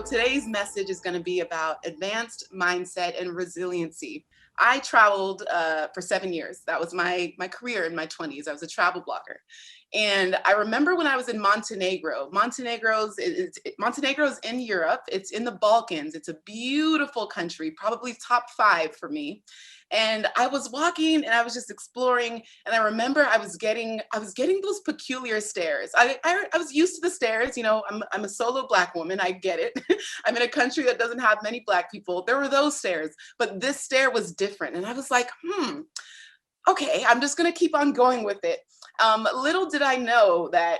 today's message is going to be about advanced mindset and resiliency. I traveled for 7 years. That was my career in my 20s. I was a travel blogger. And I remember when I was in Montenegro. Montenegro's in Europe. It's in the Balkans. It's a beautiful country, probably top 5 for me. And I was walking and I was just exploring. And I remember I was getting those peculiar stares. I was used to the stares. You know, I'm a solo Black woman. I get it. I'm in a country that doesn't have many Black people. There were those stares, but this stare was different. And I was like, okay, I'm just gonna keep on going with it. Little did I know that,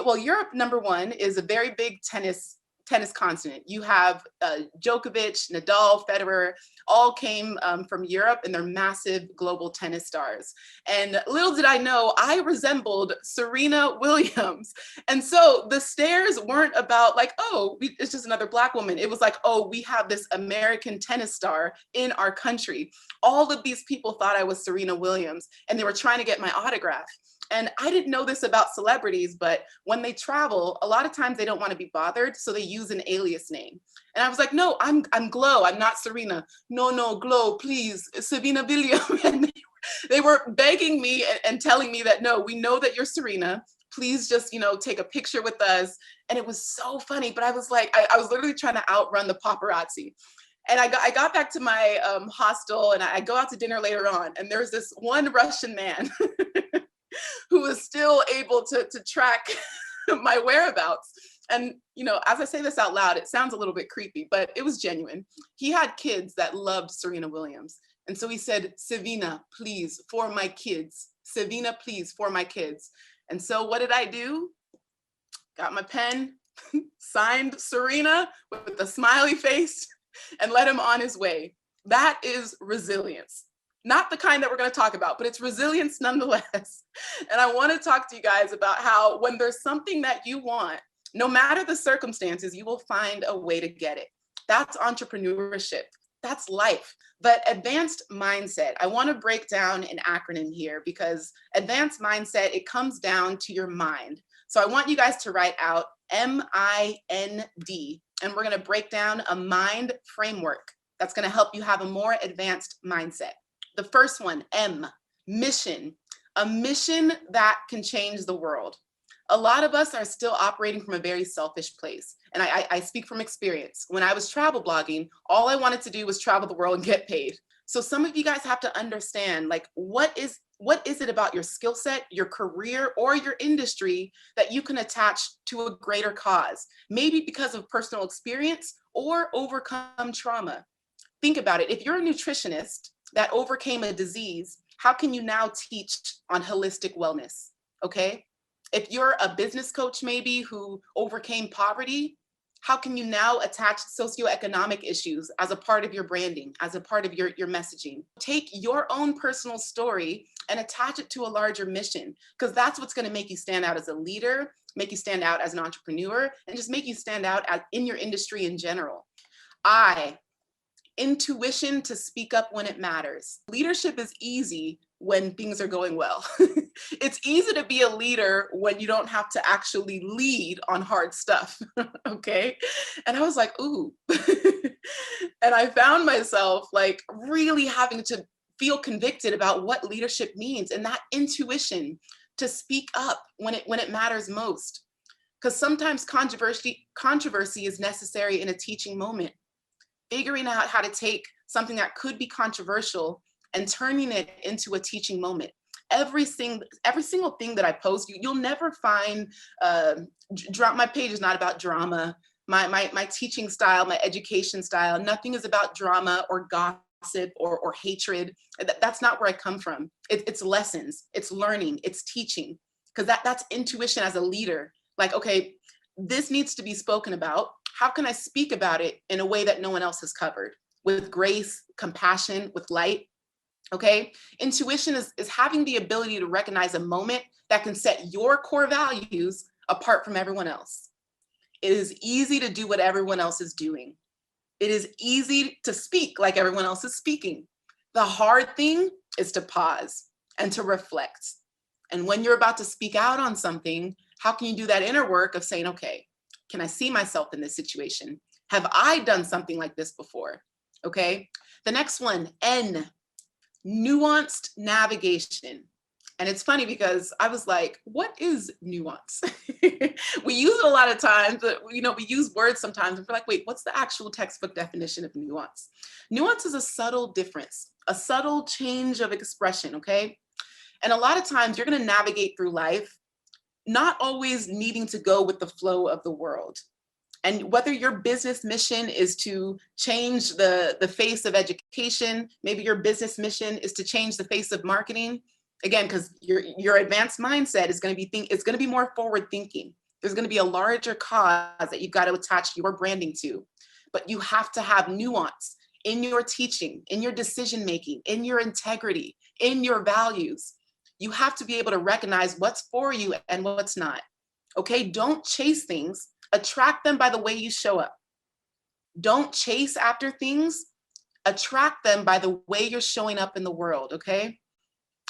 well, Europe, number one, is a very big tennis continent. You have Djokovic, Nadal, Federer, all came from Europe, and they're massive global tennis stars. And little did I know, I resembled Serena Williams. And so the stares weren't about like, oh, it's just another Black woman. It was like, oh, we have this American tennis star in our country. All of these people thought I was Serena Williams, and they were trying to get my autograph. And I didn't know this about celebrities, but when they travel, a lot of times they don't want to be bothered, so they use an alias name. And I was like, no, I'm Glow, I'm not Serena. No, Glow, please, Serena Williams. And they were begging me and telling me that, no, we know that you're Serena. Please just, take a picture with us. And it was so funny, but I was like, I was literally trying to outrun the paparazzi. And I got back to my hostel, and I go out to dinner later on, and there's this one Russian man who was still able to track my whereabouts. And, as I say this out loud, it sounds a little bit creepy, but it was genuine. He had kids that loved Serena Williams. And so he said, Savina, please, for my kids. Savina, please, for my kids. And so what did I do? Got my pen, signed Serena with a smiley face, and let him on his way. That is resilience. Not the kind that we're going to talk about, but it's resilience nonetheless. And I want to talk to you guys about how when there's something that you want, no matter the circumstances, you will find a way to get it. That's entrepreneurship. That's life. But advanced mindset, I want to break down an acronym here because advanced mindset, it comes down to your mind. So I want you guys to write out MIND, and we're going to break down a mind framework that's going to help you have a more advanced mindset. The first one, M, mission, a mission that can change the world. A lot of us are still operating from a very selfish place. And I speak from experience. When I was travel blogging, all I wanted to do was travel the world and get paid. So some of you guys have to understand, like, what is it about your skill set, your career, or your industry that you can attach to a greater cause? Maybe because of personal experience or overcome trauma. Think about it. If you're a nutritionist that overcame a disease, how can you now teach on holistic wellness? Okay. If you're a business coach, maybe who overcame poverty, how can you now attach socioeconomic issues as a part of your branding, as a part of your messaging? Take your own personal story and attach it to a larger mission, because that's what's going to make you stand out as a leader, make you stand out as an entrepreneur, and just make you stand out in your industry in general. Intuition to speak up when it matters. Leadership is easy when things are going well. It's easy to be a leader when you don't have to actually lead on hard stuff, okay? And I was like, ooh. And I found myself like really having to feel convicted about what leadership means and that intuition to speak up when it matters most. Because sometimes controversy is necessary in a teaching moment. Figuring out how to take something that could be controversial and turning it into a teaching moment. Every single thing that I post, you'll never find, my page is not about drama. My teaching style, my education style, nothing is about drama or gossip or hatred. That's not where I come from. It's lessons, it's learning, it's teaching. Because that's intuition as a leader. Like, okay, this needs to be spoken about. How can I speak about it in a way that no one else has covered? With grace, compassion, with light, okay? Intuition is having the ability to recognize a moment that can set your core values apart from everyone else. It is easy to do what everyone else is doing. It is easy to speak like everyone else is speaking. The hard thing is to pause and to reflect. And when you're about to speak out on something, how can you do that inner work of saying, okay, can I see myself in this situation? Have I done something like this before? Okay. The next one, N, nuanced navigation. And it's funny because I was like, what is nuance? We use it a lot of times, but we use words sometimes and we're like, wait, what's the actual textbook definition of nuance? Nuance is a subtle difference, a subtle change of expression, okay? And a lot of times you're going to navigate through life not always needing to go with the flow of the world. And whether your business mission is to change the face of education, maybe your business mission is to change the face of marketing, again, because your advanced mindset is going to be it's going to be more forward thinking. There's going to be a larger cause that you've got to attach your branding to. But you have to have nuance in your teaching, in your decision making, in your integrity, in your values. You have to be able to recognize what's for you and what's not. Okay, don't chase things. Attract them by the way you show up. Don't chase after things. Attract them by the way you're showing up in the world, okay?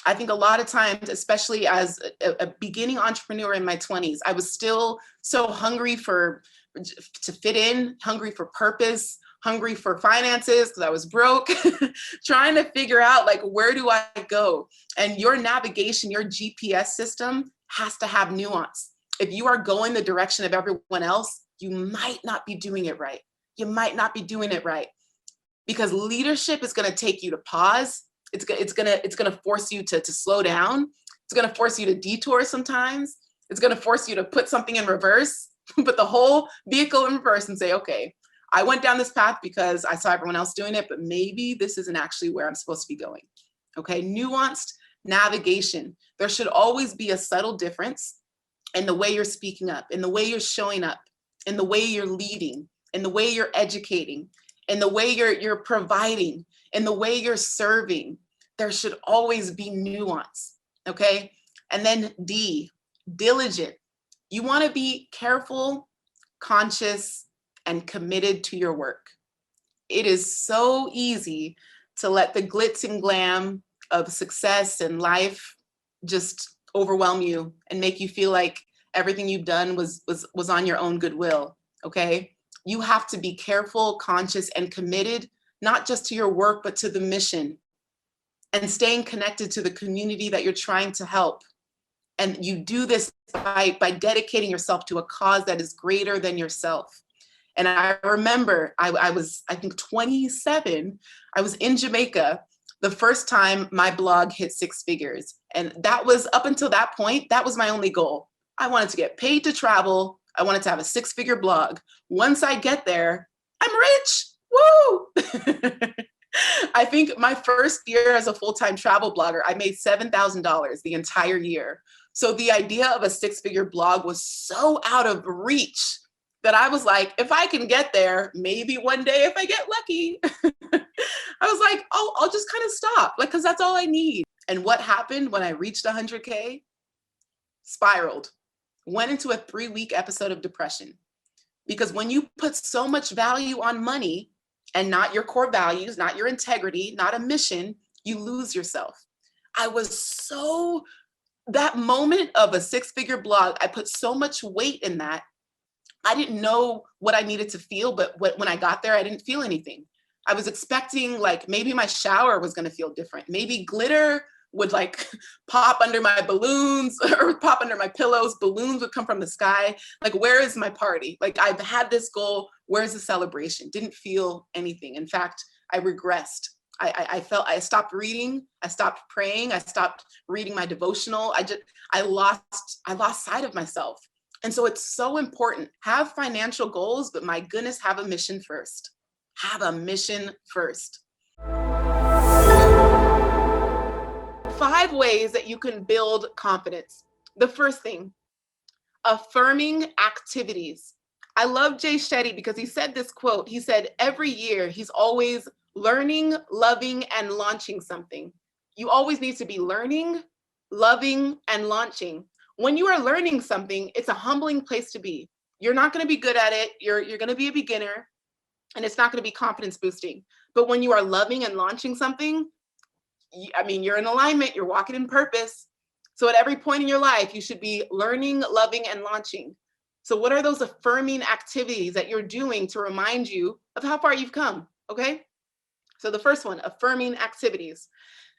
I think a lot of times, especially as a beginning entrepreneur in my 20s, I was still so hungry to fit in, hungry for purpose, hungry for finances because I was broke, trying to figure out like, where do I go? And your navigation, your GPS system has to have nuance. If you are going the direction of everyone else, you might not be doing it right. You might not be doing it right because leadership is going to take you to pause. It's going to force you to slow down. It's going to force you to detour sometimes. It's going to force you to put something in reverse, put the whole vehicle in reverse and say, okay, I went down this path because I saw everyone else doing it, but maybe this isn't actually where I'm supposed to be going. Okay, nuanced navigation. There should always be a subtle difference in the way you're speaking up, in the way you're showing up, in the way you're leading, in the way you're educating, in the way you're providing, in the way you're serving. There should always be nuance, okay? And then D, diligent. You wanna be careful, conscious, and committed to your work. It is so easy to let the glitz and glam of success and life just overwhelm you and make you feel like everything you've done was on your own goodwill, okay? You have to be careful, conscious, and committed, not just to your work, but to the mission and staying connected to the community that you're trying to help. And you do this by dedicating yourself to a cause that is greater than yourself. And I remember I was, I think 27, I was in Jamaica the first time my blog hit 6 figures. And that was, up until that point, that was my only goal. I wanted to get paid to travel. I wanted to have a 6-figure blog. Once I get there, I'm rich, woo! I think my first year as a full-time travel blogger, I made $7,000 the entire year. So the idea of a 6-figure blog was so out of reach that I was like, if I can get there, maybe one day if I get lucky. I was like, oh, I'll just kind of stop, like, because that's all I need. And what happened when I reached 100K? Spiraled. Went into a 3-week episode of depression. Because when you put so much value on money and not your core values, not your integrity, not a mission, you lose yourself. I was so, that moment of a 6-figure blog, I put so much weight in that. I didn't know what I needed to feel, but when I got there, I didn't feel anything. I was expecting like maybe my shower was going to feel different. Maybe glitter would like pop under my balloons or pop under my pillows. Balloons would come from the sky. Like, where is my party? Like, I've had this goal. Where's the celebration? Didn't feel anything. In fact, I regressed. I felt, I stopped reading. I stopped praying. I stopped reading my devotional. I lost sight of myself. And so it's so important. Have financial goals, but my goodness, have a mission first. Have a mission first. 5 ways that you can build confidence. The first thing, affirming activities. I love Jay Shetty because he said this quote. He said, every year he's always learning, loving, and launching something. You always need to be learning, loving, and launching. When you are learning something, it's a humbling place to be. You're not going to be good at it. You're going to be a beginner, and it's not going to be confidence boosting. But when you are loving and launching something, I mean, you're in alignment, you're walking in purpose. So at every point in your life, you should be learning, loving, and launching. So what are those affirming activities that you're doing to remind you of how far you've come? Okay. So the first one, affirming activities.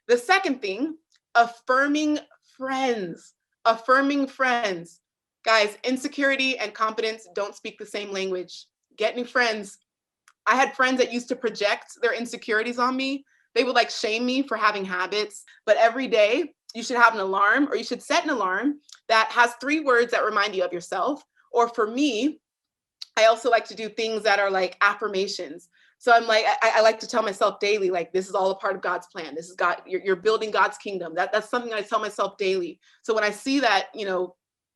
The second thing, affirming friends. Affirming friends. Guys, insecurity and confidence don't speak the same language. Get new friends. I had friends that used to project their insecurities on me. They would like shame me for having habits, but every day you should have an alarm, or you should set an alarm that has 3 words that remind you of yourself. Or for me, I also like to do things that are like affirmations. So I'm like, I like to tell myself daily, like, this is all a part of God's plan. This is God, you're building God's kingdom. That's something I tell myself daily. So when I see that,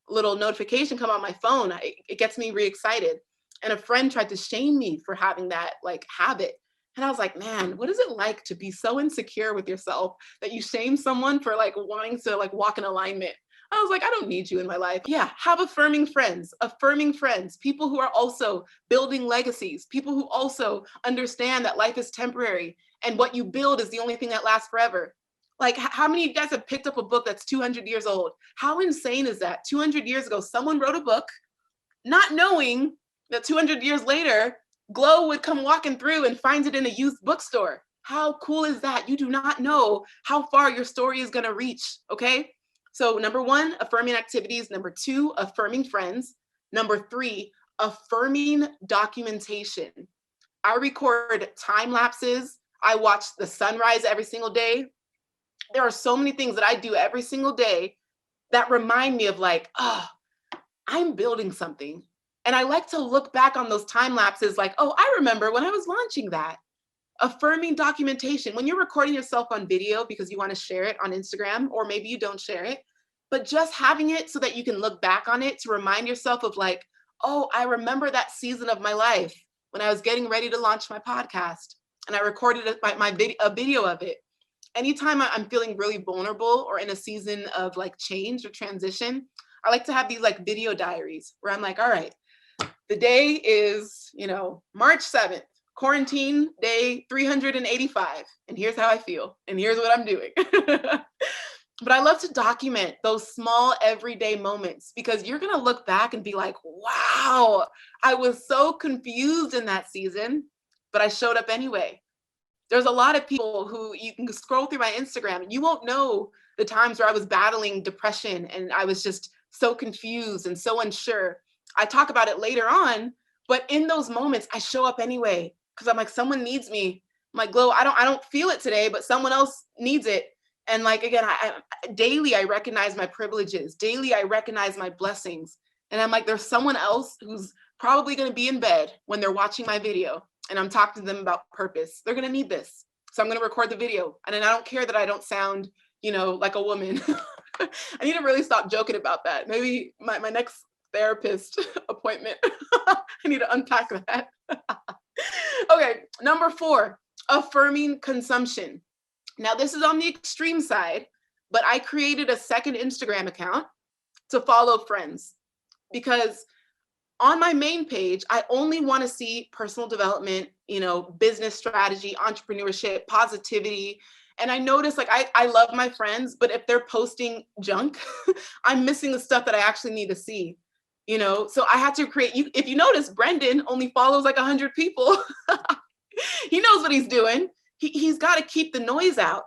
little notification come on my phone, it gets me re-excited. And a friend tried to shame me for having that like habit. And I was like, man, what is it like to be so insecure with yourself that you shame someone for like wanting to like walk in alignment? I was like, I don't need you in my life. Yeah, have affirming friends, people who are also building legacies, people who also understand that life is temporary and what you build is the only thing that lasts forever. Like, how many of you guys have picked up a book that's 200 years old? How insane is that? 200 years ago, someone wrote a book not knowing that 200 years later, Glow would come walking through and find it in a used bookstore. How cool is that? You do not know how far your story is going to reach, okay? So number 1, affirming activities. Number 2, affirming friends. Number 3, affirming documentation. I record time lapses. I watch the sunrise every single day. There are so many things that I do every single day that remind me of like, oh, I'm building something. And I like to look back on those time lapses like, oh, I remember when I was launching that. Affirming documentation. When you're recording yourself on video because you want to share it on Instagram, or maybe you don't share it, but just having it so that you can look back on it to remind yourself of like, oh, I remember that season of my life when I was getting ready to launch my podcast and I recorded a video of it. Anytime I'm feeling really vulnerable or in a season of like change or transition, I like to have these like video diaries where I'm like, all right, the day is, March 7th, quarantine day 385. And here's how I feel. And here's what I'm doing. But I love to document those small everyday moments because you're going to look back and be like, wow, I was so confused in that season, but I showed up anyway. There's a lot of people who you can scroll through my Instagram and you won't know the times where I was battling depression and I was just so confused and so unsure. I talk about it later on, but in those moments, I show up anyway because I'm like, someone needs me. I'm like, Glow, I don't feel it today, but someone else needs it. And like, again, daily, I recognize my privileges. Daily, I recognize my blessings. And I'm like, there's someone else who's probably going to be in bed when they're watching my video and I'm talking to them about purpose. They're going to need this. So I'm going to record the video. And then I don't care that I don't sound, like a woman. I need to really stop joking about that. Maybe my next therapist appointment, I need to unpack that. Okay, number 4, affirming consumption. Now this is on the extreme side, but I created a second Instagram account to follow friends because on my main page, I only want to see personal development, business strategy, entrepreneurship, positivity. And I notice like I love my friends, but if they're posting junk, I'm missing the stuff that I actually need to see. So I had to create, if you notice, Brendan only follows like 100 people. He knows what he's doing. He's got to keep the noise out.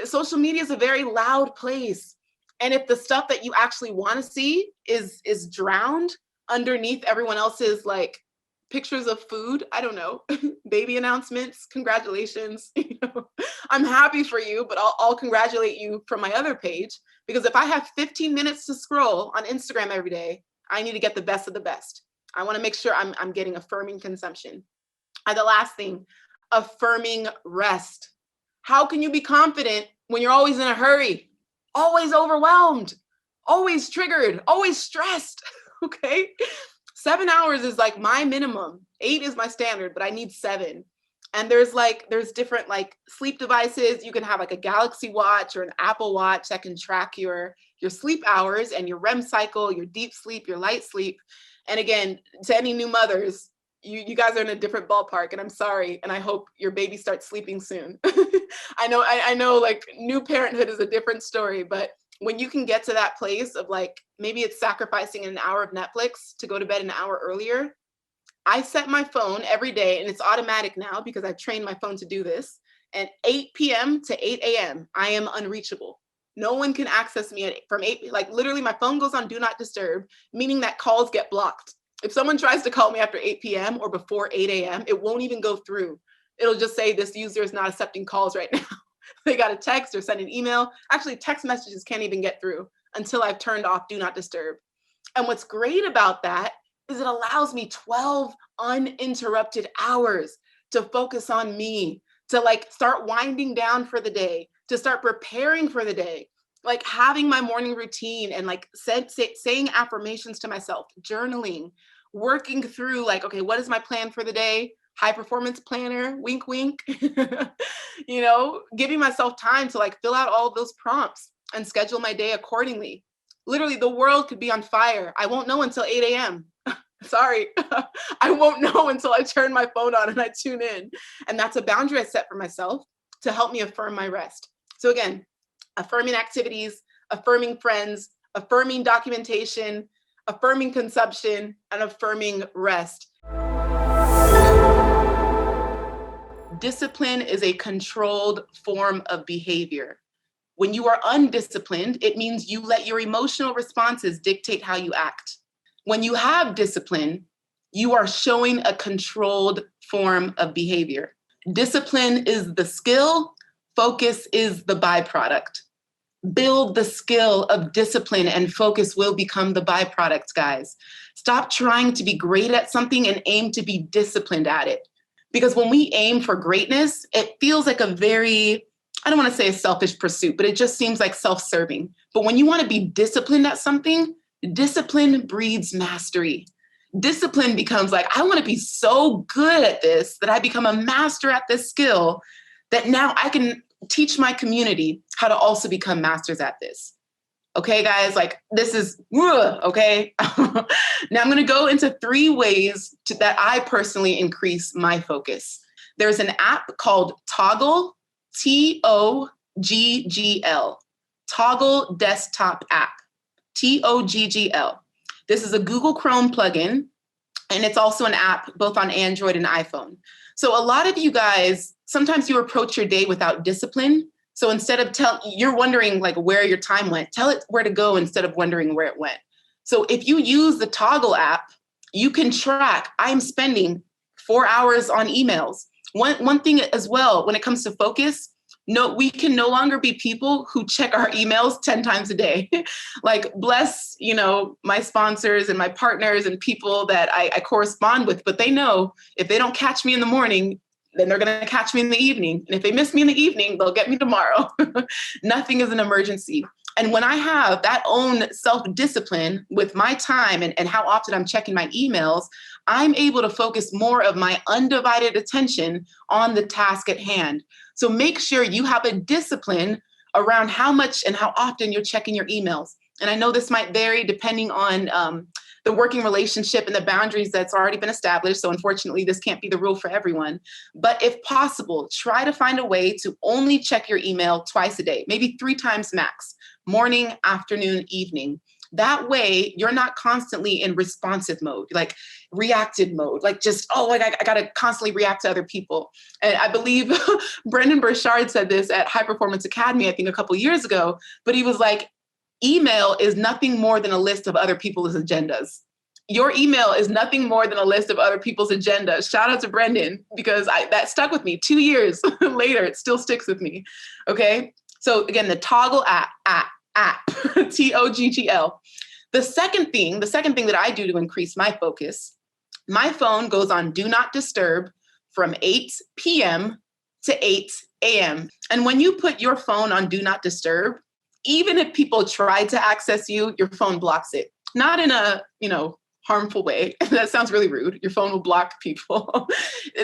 Social media is a very loud place. And if the stuff that you actually want to see is drowned underneath everyone else's like pictures of food, I don't know, baby announcements, congratulations. I'm happy for you, but I'll congratulate you from my other page, because if I have 15 minutes to scroll on Instagram every day, I need to get the best of the best. I want to make sure I'm getting affirming consumption. And the last thing, affirming rest. How can you be confident when you're always in a hurry, always overwhelmed, always triggered, always stressed? Okay. 7 hours is like my minimum. 8 is my standard, but I need 7. And there's different like sleep devices. You can have like a Galaxy Watch or an Apple Watch that can track your sleep hours and your REM cycle, your deep sleep, your light sleep. And again, to any new mothers, you guys are in a different ballpark, and I'm sorry. And I hope your baby starts sleeping soon. I know like new parenthood is a different story, but when you can get to that place of like, maybe it's sacrificing an hour of Netflix to go to bed an hour earlier. I set my phone every day, and it's automatic now because I've trained my phone to do this. At 8 p.m. to 8 a.m., I am unreachable. No one can access me from 8, like literally my phone goes on do not disturb, meaning that calls get blocked. If someone tries to call me after 8 p.m. or before 8 a.m., it won't even go through. It'll just say this user is not accepting calls right now. They got a text or send an email. Actually, text messages can't even get through until I've turned off do not disturb. And what's great about that is it allows me 12 uninterrupted hours to focus on me, to like start winding down for the day, to start preparing for the day, like having my morning routine and like saying affirmations to myself, journaling, working through like, okay, what is my plan for the day? High performance planner, wink, wink, you know, giving myself time to like fill out all of those prompts and schedule my day accordingly. Literally, the world could be on fire. I won't know until 8 a.m. Sorry, I won't know until I turn my phone on and I tune in. And that's a boundary I set for myself to help me affirm my rest. So again, affirming activities, affirming friends, affirming documentation, affirming consumption, and affirming rest. Discipline is a controlled form of behavior. When you are undisciplined, it means you let your emotional responses dictate how you act. When you have discipline, you are showing a controlled form of behavior. Discipline is the skill, focus is the byproduct. Build the skill of discipline and focus will become the byproduct, guys. Stop trying to be great at something and aim to be disciplined at it. Because when we aim for greatness, it feels like a very, I don't want to say a selfish pursuit, but it just seems like self-serving. But when you want to be disciplined at something, discipline breeds mastery. Discipline becomes like, I want to be so good at this that I become a master at this skill that now I can teach my community how to also become masters at this. Okay, guys, like this is, okay. Now I'm going to go into 3 ways that I personally increase my focus. There's an app called Toggl, Toggl, Toggl desktop app, Toggl. This is a Google Chrome plugin, and it's also an app both on Android and iPhone. So a lot of you guys, sometimes you approach your day without discipline. So instead of you're wondering like where your time went, tell it where to go instead of wondering where it went. So if you use the Toggl app, you can track, I'm spending 4 hours on emails. One thing as well, when it comes to focus, no, we can no longer be people who check our emails 10 times a day. Like bless, you know, my sponsors and my partners and people that I correspond with, but they know if they don't catch me in the morning, then they're going to catch me in the evening. And if they miss me in the evening, they'll get me tomorrow. Nothing is an emergency. And when I have that own self-discipline with my time and how often I'm checking my emails, I'm able to focus more of my undivided attention on the task at hand. So make sure you have a discipline around how much and how often you're checking your emails. And I know this might vary depending on the working relationship and the boundaries that's already been established. So unfortunately, this can't be the rule for everyone. But if possible, try to find a way to only check your email twice a day, maybe 3 times max, morning, afternoon, evening. That way, you're not constantly in responsive mode, like reactive mode, like just, I got to constantly react to other people. And I believe Brendan Burchard said this at High Performance Academy, I think a couple years ago, but he was like, email is nothing more than a list of other people's agendas. Your email is nothing more than a list of other people's agendas. Shout out to Brendan, because that stuck with me 2 years later. It still sticks with me. Okay. So again, the Toggl app, Toggl. The second thing that I do to increase my focus, my phone goes on do not disturb from 8 p.m. to 8 a.m. And when you put your phone on do not disturb, even if people try to access you, your phone blocks it. Not in a, harmful way. That sounds really rude. Your phone will block people.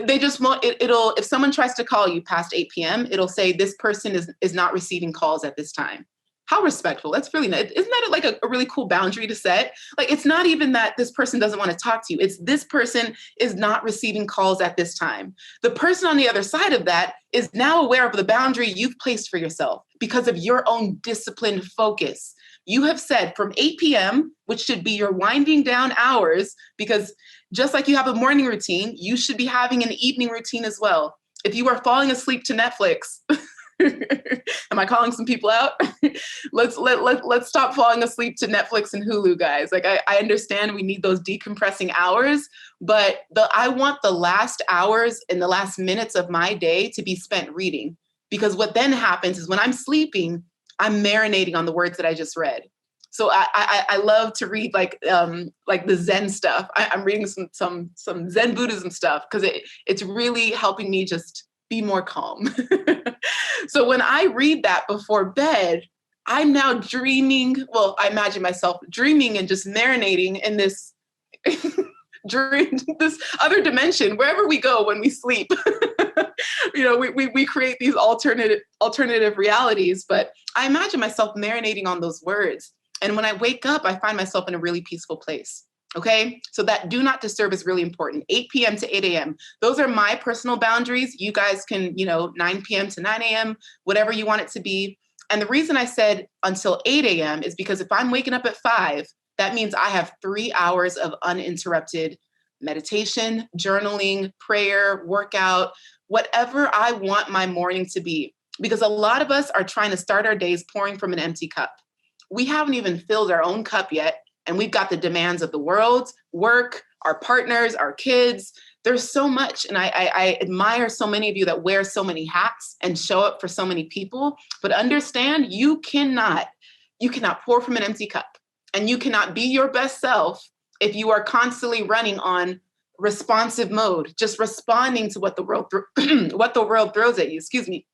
They just won't, it'll, if someone tries to call you past 8 p.m., it'll say this person is not receiving calls at this time. How respectful. That's really nice. Isn't that like a really cool boundary to set? Like, it's not even that this person doesn't want to talk to you. It's this person is not receiving calls at this time. The person on the other side of that is now aware of the boundary you've placed for yourself. because of your own disciplined focus. You have said from 8 p.m., which should be your winding down hours, because just like you have a morning routine, you should be having an evening routine as well. If you are falling asleep to Netflix, am I calling some people out? Let's stop falling asleep to Netflix and Hulu, guys. Like I understand we need those decompressing hours, but I want the last hours and the last minutes of my day to be spent reading. Because what then happens is when I'm sleeping, I'm marinating on the words that I just read. So I love to read like the Zen stuff. I'm reading some Zen Buddhism stuff because it's really helping me just be more calm. So when I read that before bed, I'm now dreaming. Well, I imagine myself dreaming and just marinating in this dream, this other dimension, wherever we go when we sleep. We create these alternative realities, but I imagine myself marinating on those words. And when I wake up, I find myself in a really peaceful place. Okay, so that do not disturb is really important. 8 p.m. to 8 a.m. Those are my personal boundaries. You guys can, 9 p.m. to 9 a.m., whatever you want it to be. And the reason I said until 8 a.m. is because if I'm waking up at 5, that means I have 3 hours of uninterrupted meditation, journaling, prayer, workout, whatever I want my morning to be. Because a lot of us are trying to start our days pouring from an empty cup. We haven't even filled our own cup yet. And we've got the demands of the world, work, our partners, our kids. There's so much. And I admire so many of you that wear so many hats and show up for so many people. But understand, you cannot pour from an empty cup. And you cannot be your best self if you are constantly running on responsive mode, just responding to what the world throws at you. Excuse me.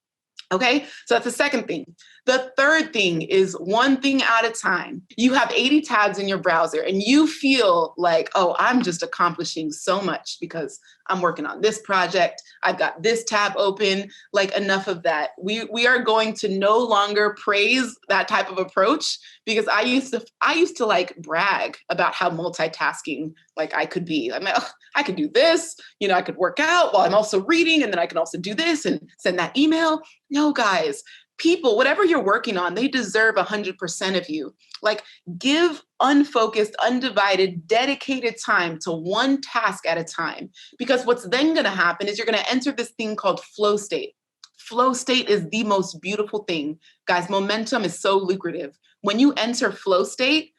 Okay, so that's the second thing. The third thing is one thing at a time. You have 80 tabs in your browser and you feel like, oh, I'm just accomplishing so much because I'm working on this project. I've got this tab open, like enough of that. We are going to no longer praise that type of approach because I used to like brag about how multitasking like I could be. I'm like, oh, I could do this, I could work out while I'm also reading, and then I can also do this and send that email. No, guys, people, whatever you're working on, they deserve 100% of you. Like, give unfocused, undivided, dedicated time to one task at a time. Because what's then going to happen is you're going to enter this thing called flow state. Flow state is the most beautiful thing. Guys, momentum is so lucrative. When you enter flow state,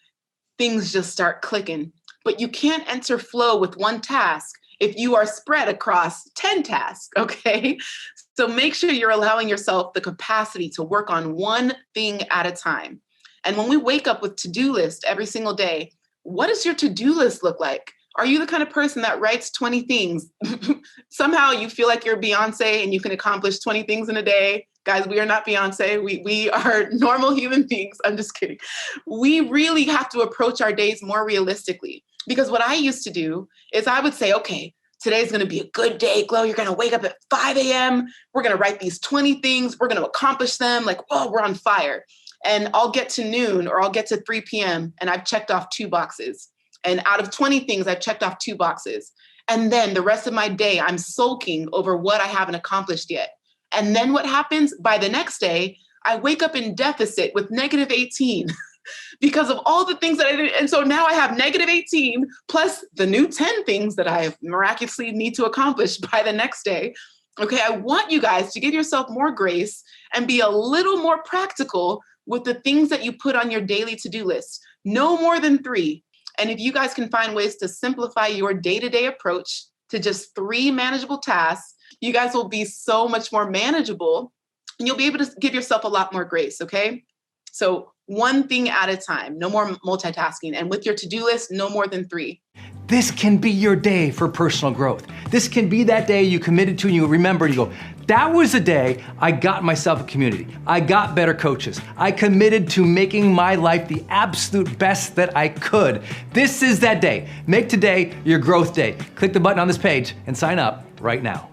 things just start clicking. But you can't enter flow with one task if you are spread across 10 tasks, okay? So make sure you're allowing yourself the capacity to work on one thing at a time. And when we wake up with to-do list every single day, what does your to-do list look like? Are you the kind of person that writes 20 things? Somehow you feel like you're Beyonce and you can accomplish 20 things in a day. Guys, we are not Beyonce. We are normal human beings. I'm just kidding. We really have to approach our days more realistically. Because what I used to do is I would say, okay, today's going to be a good day, Glo. You're going to wake up at 5 a.m. We're going to write these 20 things. We're going to accomplish them. Like, oh, we're on fire. And I'll get to noon or I'll get to 3 p.m. and I've checked off 2 boxes. And out of 20 things, I've checked off 2 boxes. And then the rest of my day, I'm sulking over what I haven't accomplished yet. And then what happens? By the next day, I wake up in deficit with negative 18. Because of all the things that I did. And so now I have negative 18 plus the new 10 things that I miraculously need to accomplish by the next day. Okay, I want you guys to give yourself more grace and be a little more practical with the things that you put on your daily to-do list. No more than 3. And if you guys can find ways to simplify your day-to-day approach to just 3 manageable tasks, you guys will be so much more manageable and you'll be able to give yourself a lot more grace, okay? So one thing at a time, no more multitasking. And with your to-do list, no more than 3. This can be your day for personal growth. This can be that day you committed to and you remember and you go, that was the day I got myself a community. I got better coaches. I committed to making my life the absolute best that I could. This is that day. Make today your growth day. Click the button on this page and sign up right now.